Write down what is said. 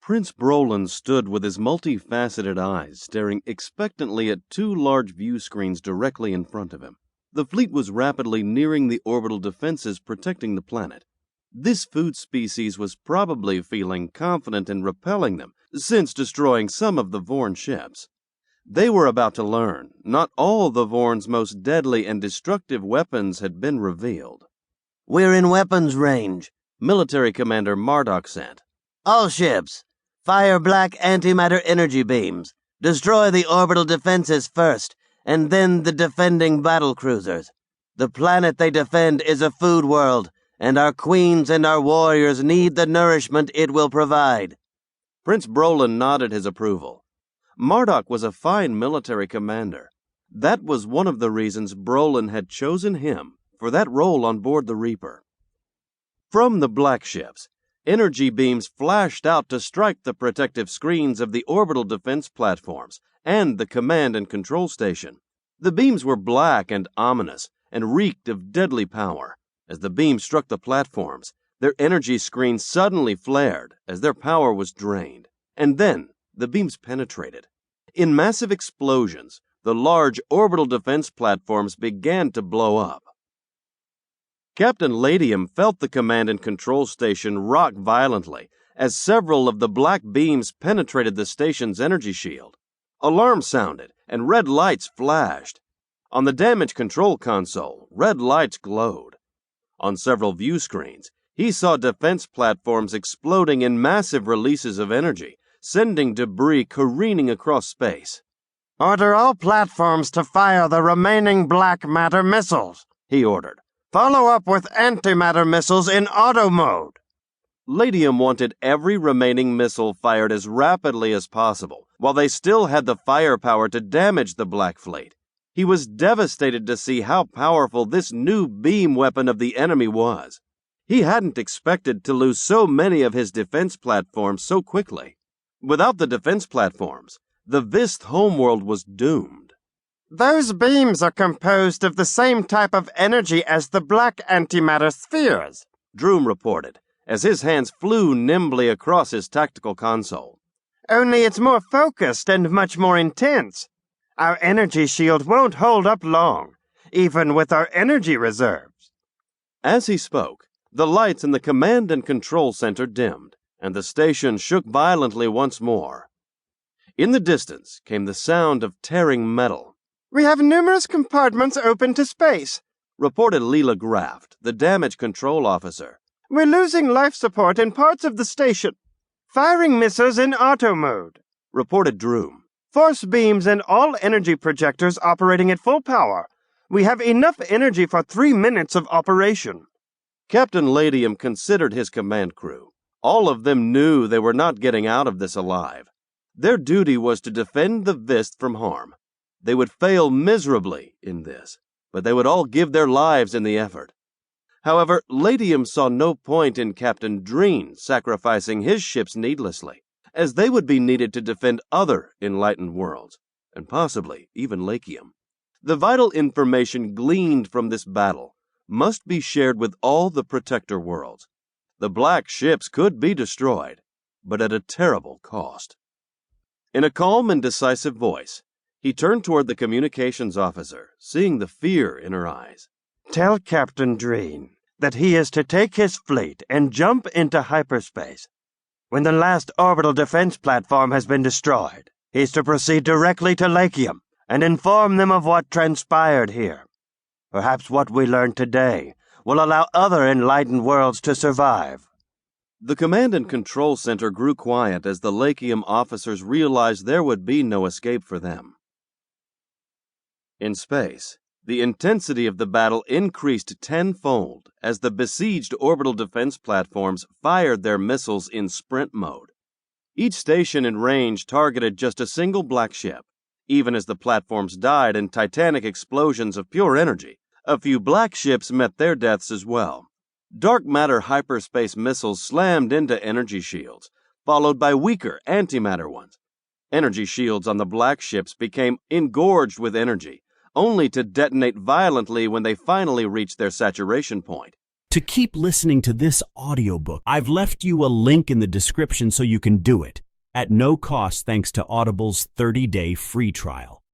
Prince Brolin stood with his multifaceted eyes staring expectantly at two large view screens directly in front of him. The fleet was rapidly nearing the orbital defenses protecting the planet. This food species was probably feeling confident in repelling them, since destroying some of the Vorn ships. They were about to learn not all the Vorn's most deadly and destructive weapons had been revealed. "We're in weapons range," Military Commander Mardok said. "All ships, fire black antimatter energy beams. Destroy the orbital defenses first, and then the defending battle cruisers. The planet they defend is a food world, and our queens and our warriors need the nourishment it will provide." Prince Brolin nodded his approval. Mardok was a fine military commander. That was one of the reasons Brolin had chosen him for that role on board the Reaper. From the black ships, energy beams flashed out to strike the protective screens of the orbital defense platforms and the command and control station. The beams were black and ominous and reeked of deadly power. As the beams struck the platforms, their energy screens suddenly flared as their power was drained. And then the beams penetrated. In massive explosions, the large orbital defense platforms began to blow up. Captain Ladium felt the command and control station rock violently as several of the black beams penetrated the station's energy shield. Alarms sounded and red lights flashed. On the damage control console, red lights glowed. On several view screens, he saw defense platforms exploding in massive releases of energy, sending debris careening across space. "Order all platforms to fire the remaining black matter missiles," he ordered. "Follow up with antimatter missiles in auto mode." Ladium wanted every remaining missile fired as rapidly as possible, while they still had the firepower to damage the Black Fleet. He was devastated to see how powerful this new beam weapon of the enemy was. He hadn't expected to lose so many of his defense platforms so quickly. Without the defense platforms, the Vist homeworld was doomed. "Those beams are composed of the same type of energy as the black antimatter spheres," Droom reported, as his hands flew nimbly across his tactical console. "Only it's more focused and much more intense. Our energy shield won't hold up long, even with our energy reserves." As he spoke, the lights in the command and control center dimmed, and the station shook violently once more. In the distance came the sound of tearing metal. "We have numerous compartments open to space," reported Leela Graft, the damage control officer. "We're losing life support in parts of the station. Firing missiles in auto mode," reported Droom. "Force beams and all energy projectors operating at full power. We have enough energy for 3 minutes of operation." Captain Ladium considered his command crew. All of them knew they were not getting out of this alive. Their duty was to defend the Vist from harm. They would fail miserably in this, but they would all give their lives in the effort. However, Ladium saw no point in Captain Dreen sacrificing his ships needlessly, as they would be needed to defend other enlightened worlds, and possibly even Lakium. The vital information gleaned from this battle must be shared with all the protector worlds. The black ships could be destroyed, but at a terrible cost. In a calm and decisive voice, he turned toward the communications officer, seeing the fear in her eyes. "Tell Captain Dreen that he is to take his fleet and jump into hyperspace. When the last orbital defense platform has been destroyed, he's to proceed directly to Lakium and inform them of what transpired here. Perhaps what we learned today will allow other enlightened worlds to survive." The command and control center grew quiet as the Lakium officers realized there would be no escape for them. In space, the intensity of the battle increased tenfold as the besieged orbital defense platforms fired their missiles in sprint mode. Each station in range targeted just a single black ship. Even as the platforms died in titanic explosions of pure energy, a few black ships met their deaths as well. Dark matter hyperspace missiles slammed into energy shields, followed by weaker antimatter ones. Energy shields on the black ships became engorged with energy, only to detonate violently when they finally reached their saturation point. To keep listening to this audiobook, I've left you a link in the description so you can do it, at no cost thanks to Audible's 30-day free trial.